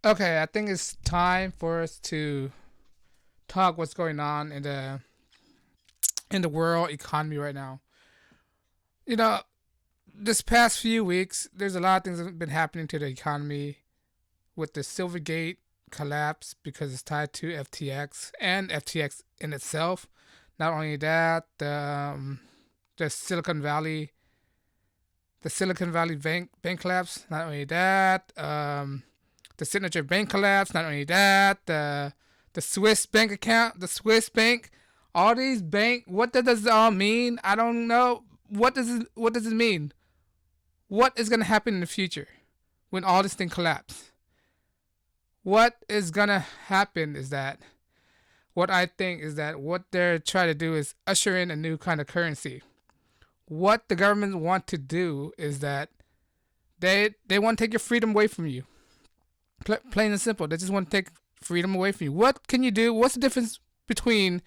Okay, I think it's time for us to talk what's going on in the world economy right now. You know, this past few weeks, there's a lot of things that have been happening to the economy with the Silvergate collapse because it's tied to FTX and FTX in itself. Not only that, the Silicon Valley bank collapse. Not only that, the Signature Bank collapse. Not only that, the Swiss bank account, the Swiss bank, all these bank. What does it all mean? I don't know. What does it mean? What is gonna happen in the future when all this thing collapse? What is gonna happen is that what I think is that what they're trying to do is usher in a new kind of currency. What the government want to do is that they want to take your freedom away from you. Plain and simple. They just want to take freedom away from you. What can you do? What's the difference between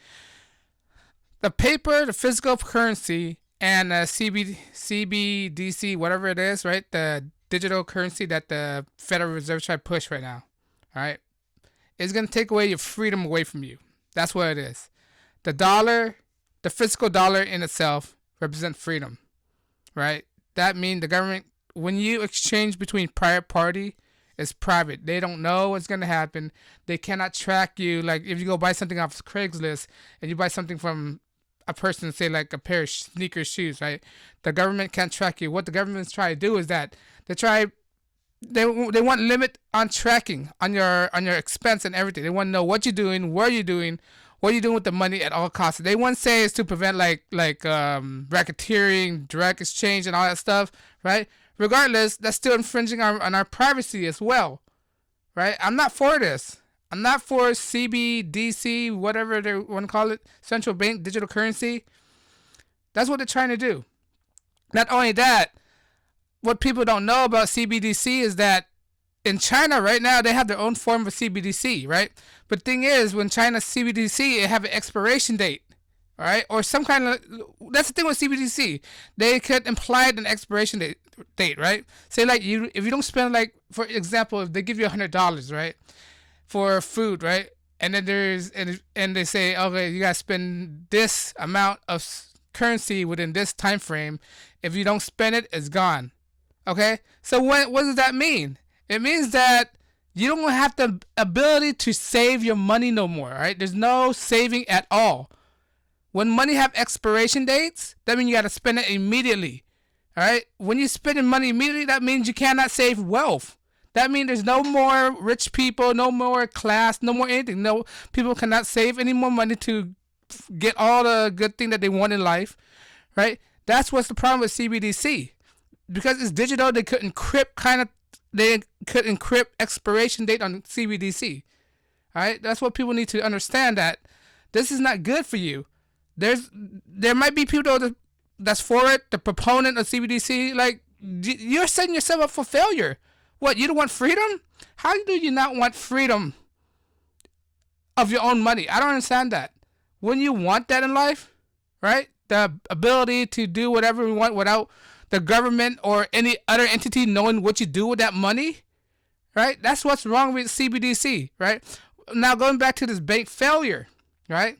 the paper, the physical currency, and CBDC, whatever it is, right? The digital currency that the Federal Reserve try to push right now, all right? It's going to take away your freedom away from you. That's what it is. The dollar, the physical dollar in itself represents freedom, right? That means the government, when you exchange between private party, it's private. They don't know what's going to happen. They cannot track you. Like if you go buy something off Craigslist and you buy something from a person, say like a pair of sneakers, shoes, right? The government can't track you. What the government's trying to do is that they want limit on tracking on your expense and everything. They want to know what you're doing, where you're doing, what you're doing with the money at all costs. They want to say is to prevent like racketeering, direct exchange, and all that stuff, right? Regardless, that's still infringing on our privacy as well, right? I'm not for this. I'm not for CBDC, whatever they want to call it, central bank digital currency. That's what they're trying to do. Not only that, what people don't know about CBDC is that in China right now they have their own form of CBDC, right? But the thing is, when China's CBDC, it have an expiration date, all right, or some kind of. That's the thing with CBDC. They could imply an expiration date, right? Say like if you don't spend, like for example, if they give you $100, right, for food, right, and then and they say, okay, you gotta spend this amount of currency within this time frame. If you don't spend it, it's gone. Okay, so what does that mean? It means that you don't have the ability to save your money no more, right? There's no saving at all. When money have expiration dates, that means you got to spend it immediately, all right? When you're spending money immediately, that means you cannot save wealth. That means there's no more rich people, no more class, no more anything. No, people cannot save any more money to get all the good thing that they want in life, right? That's what's the problem with CBDC. Because it's digital, they could encrypt expiration date on CBDC. All right, that's what people need to understand, that this is not good for you. There might be people that's for it, the proponent of CBDC. Like you're setting yourself up for failure. What, you don't want freedom? How do you not want freedom of your own money? I don't understand that. Wouldn't you want that in life, right? The ability to do whatever we want without the government or any other entity knowing what you do with that money, right? That's what's wrong with CBDC, right? Now going back to this bank failure, right?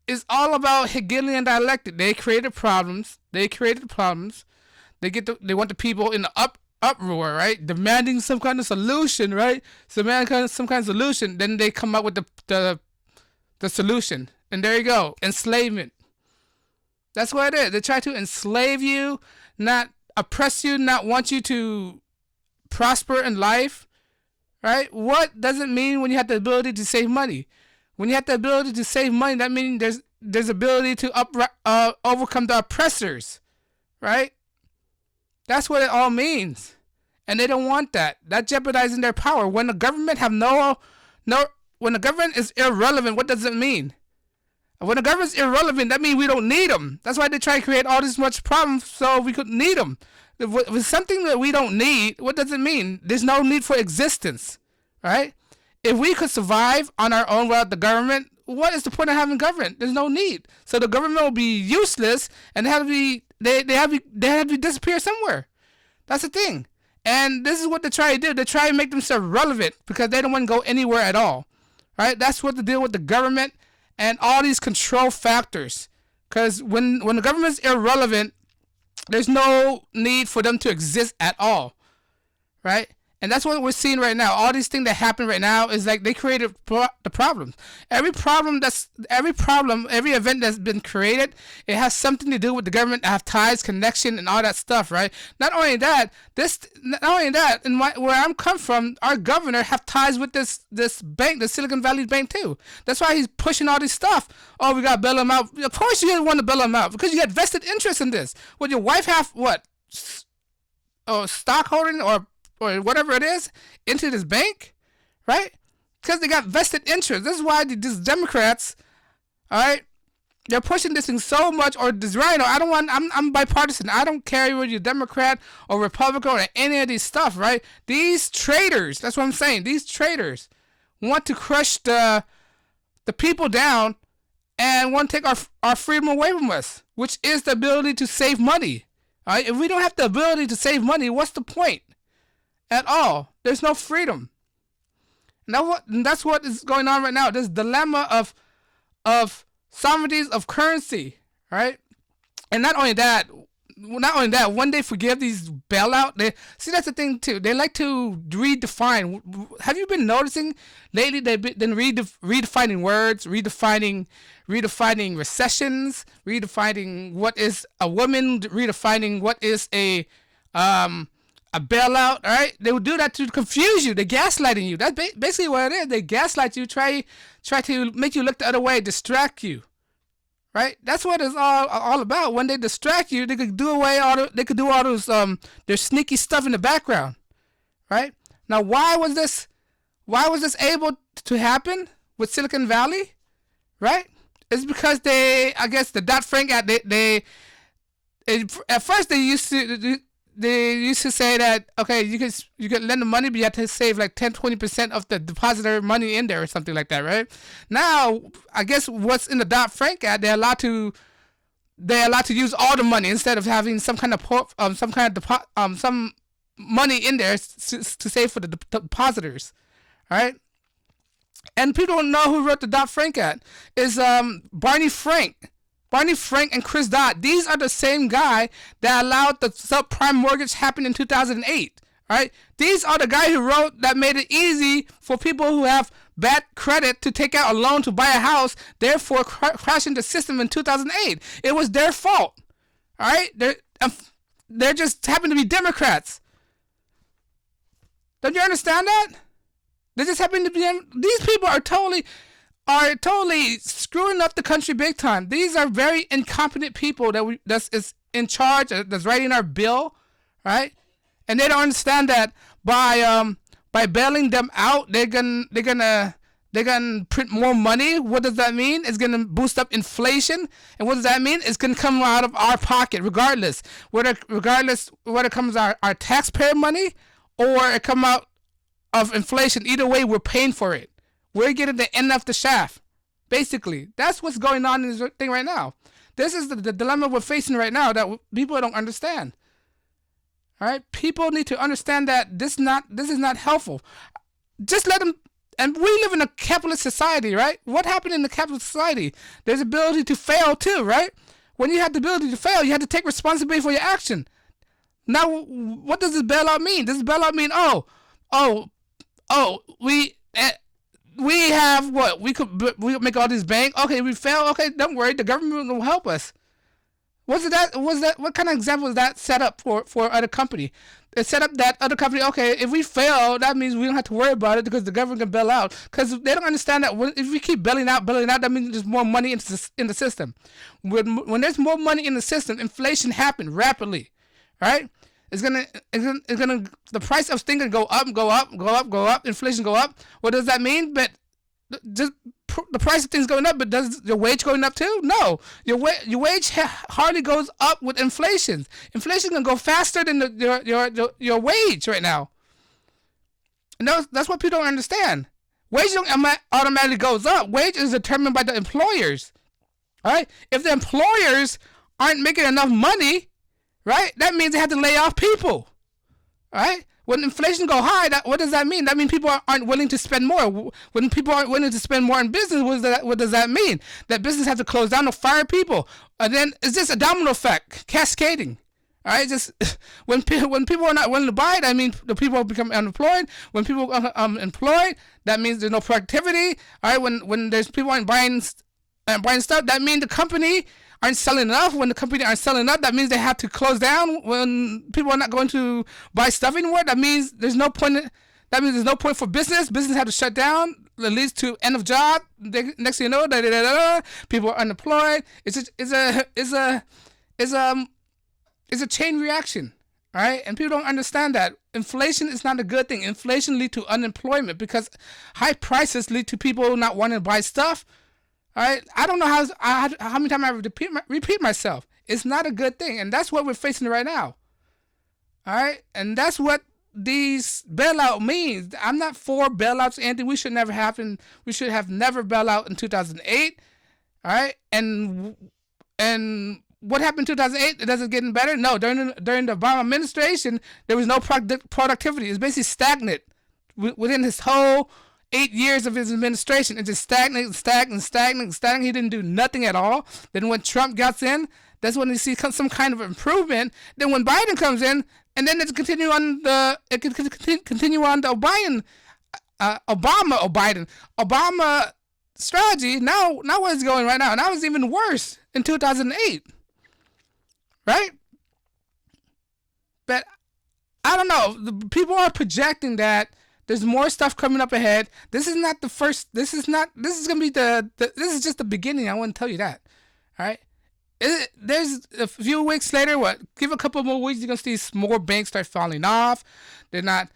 It's all about Hegelian dialectic. They created problems. They want the people in the uproar, right? Demanding some kind of solution, right? Some kind of solution. Then they come up with the solution, and there you go, enslavement. That's what it is. They try to enslave you, not oppress you, not want you to prosper in life, right? What does it mean when you have the ability to save money? When you have the ability to save money, that means there's ability to overcome the oppressors, right? That's what it all means, and they don't want that. That jeopardizing their power. When the government have when the government is irrelevant, what does it mean? When the government's irrelevant, that means we don't need them. That's why they try to create all this much problems so we could need them. With something that we don't need, what does it mean? There's no need for existence, right? If we could survive on our own without the government, what is the point of having government? There's no need. So the government will be useless, and they have to disappear somewhere. That's the thing. And this is what they try to do. They try to make themselves relevant because they don't want to go anywhere at all. Right? That's what the deal with the government and all these control factors. Because when the government's irrelevant, there's no need for them to exist at all. Right? And that's what we're seeing right now. All these things that happen right now is like they created the problems. Every event that's been created, it has something to do with the government, have ties, connection, and all that stuff, right? Not only that, where I'm come from, our governor have ties with this bank, the Silicon Valley Bank too. That's why he's pushing all this stuff. Oh, we got to bail him out. Of course you want to bail him out because you got vested interest in this. Would your wife have what? Stockholding or whatever it is into this bank, right? Because they got vested interest. This is why these Democrats, all right, they're pushing this thing so much. Or this Rhino, I'm bipartisan. I don't care whether you're Democrat or Republican or any of these stuff, right? These traitors, that's what I'm saying. These traitors want to crush the people down and want to take our freedom away from us, which is the ability to save money. All right, if we don't have the ability to save money, what's the point? At all. There's no freedom. And that's what is going on right now. This dilemma of sovereignties of currency, right? And not only that, when they forgive these bailout, that's the thing too. They like to redefine. Have you been noticing lately? They've been redefining words, redefining recessions, redefining what is a woman, redefining what is a bailout, all right? They would do that to confuse you. They're gaslighting you. That's basically what it is. They gaslight you, try to make you look the other way, distract you, right? That's what it's all about. When they distract you, they could do all those their sneaky stuff in the background, right? Now, why was this able to happen with Silicon Valley, right? It's because I guess the Dodd-Frank Act, at first they used to say that, okay, you could lend the money, but you have to save like 10-20% of the depositor money in there or something like that, right? Now, I guess what's in the Dodd-Frank Act, they're allowed to use all the money instead of having some money in there to save for the depositors, all right? And people don't know who wrote the Dodd-Frank Act. Is Barney Frank. Barney Frank and Chris Dodd, these are the same guy that allowed the subprime mortgage happen in 2008, right? These are the guy who wrote that made it easy for people who have bad credit to take out a loan to buy a house, therefore crashing the system in 2008. It was their fault, all right? They're just happen to be Democrats. Don't you understand that? They just happen to be. These people are totally screwing up the country big time. These are very incompetent people that's in charge, that's writing our bill, right? And they don't understand that by bailing them out, they're gonna print more money. What does that mean? It's gonna boost up inflation. And what does that mean? It's gonna come out of our pocket, regardless whether it comes out our taxpayer money or it come out of inflation. Either way, we're paying for it. We're getting the end of the shaft. Basically, that's what's going on in this thing right now. This is the dilemma we're facing right now that people don't understand. All right, people need to understand that this is not helpful. Just let them. And we live in a capitalist society, right? What happened in the capitalist society? There's ability to fail too, right? When you have the ability to fail, you have to take responsibility for your action. Now, what does this bailout mean? Does this bailout mean we have what? We could make all these banks. Okay, we fail. Okay, don't worry. The government will help us. What kind of example is that set up for other company? It set up that other company. Okay, if we fail, that means we don't have to worry about it because the government can bail out. Because they don't understand that if we keep bailing out, that means there's more money in the system. When there's more money in the system, inflation happens rapidly, right? The price of things go up, inflation go up. What does that mean? But just the price of things going up, but does your wage going up too? No, your wage hardly goes up with inflation. Inflation can go faster than your wage right now. And that's what people don't understand. Wage don't automatically goes up. Wage is determined by the employers. All right, if the employers aren't making enough money, right? That means they have to lay off people, right? When inflation go high, what does that mean? That means people aren't willing to spend more. When people aren't willing to spend more in business, what does that mean? That business has to close down or fire people. And then it's just a domino effect, cascading. All right, just when people are not willing to buy it, I mean the people become unemployed. When people are employed, that means there's no productivity. All right, when there's people aren't buying stuff, that means the company aren't selling enough. When the company aren't selling enough, that means they have to close down. When people are not going to buy stuff anymore, that means there's no point. That means there's no point for business. Business have to shut down. That leads to end of job. Next thing you know, people are unemployed. It's a chain reaction. All right, and people don't understand that inflation is not a good thing. Inflation leads to unemployment because high prices lead to people not wanting to buy stuff. All right, I don't know how many times I repeat myself. It's not a good thing, and that's what we're facing right now. All right, and that's what these bailout means. I'm not for bailouts, Anthony. We should never happen. We should have never bailout in 2008. All right, and what happened in 2008? It doesn't get any better. No, during the Obama administration, there was no productivity. It's basically stagnant within his whole 8 years of his administration. It's just stagnant. He didn't do nothing at all. Then when Trump gets in, that's when you see some kind of improvement. Then when Biden comes in, and then it continue on the Obama strategy. Now where it's going right now. Now it's even worse in 2008, right? But I don't know. The people are projecting that there's more stuff coming up ahead. This is not the first. This is going to be this is just the beginning. I want to tell you that. All right. There's a few weeks later. Give a couple more weeks. You're going to see more banks start falling off. They're not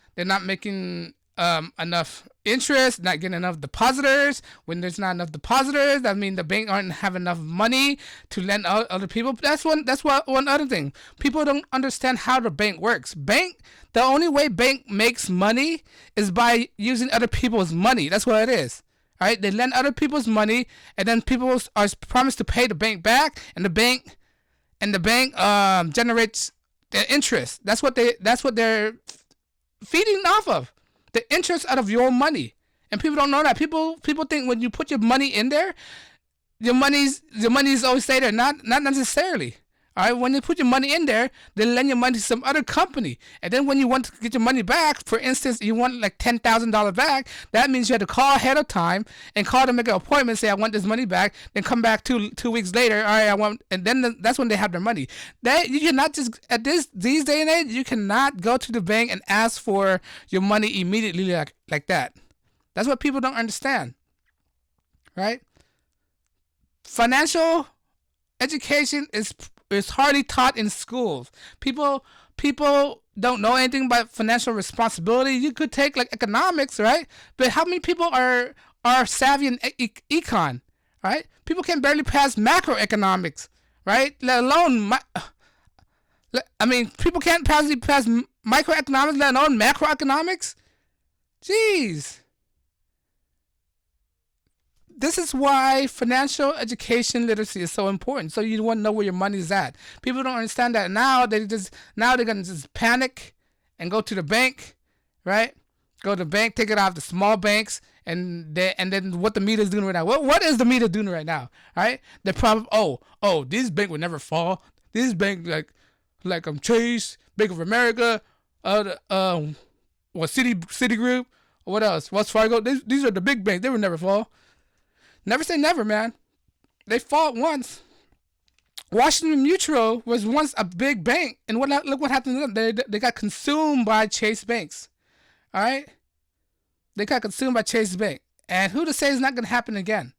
making enough interest, not getting enough depositors. When there's not enough depositors, that means the bank aren't have enough money to lend out other people. That's one other thing. People don't understand how the bank works. The only way bank makes money is by using other people's money. That's what it is. All right, they lend other people's money, and then people are promised to pay the bank back, and the bank generates the interest. That's what they're feeding off of, the interest out of your money. And people don't know that. People think when you put your money in there, your money's always stay there. Not necessarily. All right, when you put your money in there, they lend your money to some other company. And then when you want to get your money back, for instance, you want like $10,000 back, that means you have to call ahead of time and call to make an appointment, say, I want this money back, then come back two weeks later, all right, and then that's when they have their money. You cannot just, these day and age, you cannot go to the bank and ask for your money immediately like that. That's what people don't understand, right? Financial education is hardly taught in schools. People don't know anything about financial responsibility. You could take like economics, right? But how many people are savvy in econ, right? People can barely pass macroeconomics, right? Let alone, people can't pass microeconomics, let alone macroeconomics. Jeez. This is why financial education literacy is so important. So you want to know where your money's at. People don't understand that now. They're gonna just panic and go to the bank, right? Go to the bank, take it off the small banks, and then what the media is doing right now. What is the media doing right now? Right? They're probably this bank would never fall. This bank like Chase, Bank of America, Citigroup, or what else? Wells Fargo. These are the big banks. They would never fall. Never say never, man. They fought once. Washington Mutual was once a big bank, and look what happened to them. They got consumed by Chase Banks. All right? They got consumed by Chase Bank. And who to say it's not going to happen again?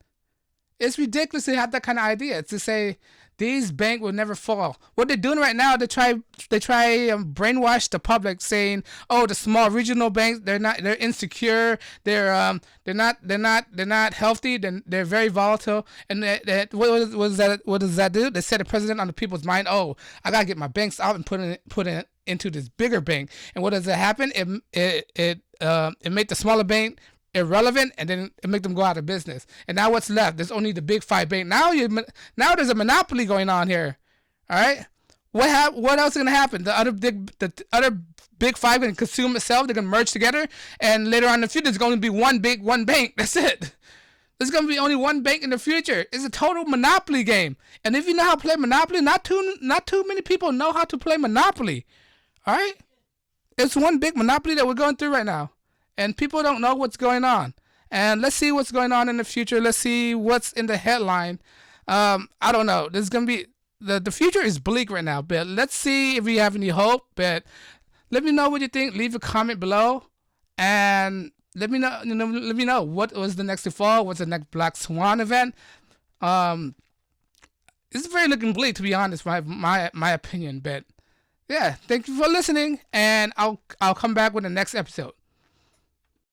It's ridiculous to have that kind of idea, to say these banks will never fall. What they're doing right now, they try brainwash the public, saying, "Oh, the small regional banks, they're insecure, they're not healthy, they're very volatile." And what does that do? They set a precedent on the people's mind. Oh, I gotta get my banks out and put it into this bigger bank. And what does that happen? It make the smaller bank irrelevant, and then it make them go out of business. And now what's left? There's only the big five bank. Now there's a monopoly going on here. All right. What else is gonna happen? The other big five gonna consume itself. They're gonna merge together, and later on in the future, there's gonna be one bank. That's it. There's gonna be only one bank in the future. It's a total monopoly game. And if you know how to play Monopoly, not too many people know how to play Monopoly. All right, it's one big Monopoly that we're going through right now, and people don't know what's going on. And let's see what's going on in the future. Let's see what's in the headline. I don't know. There's gonna be the future is bleak right now, but let's see if we have any hope. But let me know what you think. Leave a comment below, and let me know. Let me know what was the next to fall. What's the next Black Swan event? Um, it's very looking bleak, to be honest. My opinion, but yeah. Thank you for listening, and I'll come back with the next episode.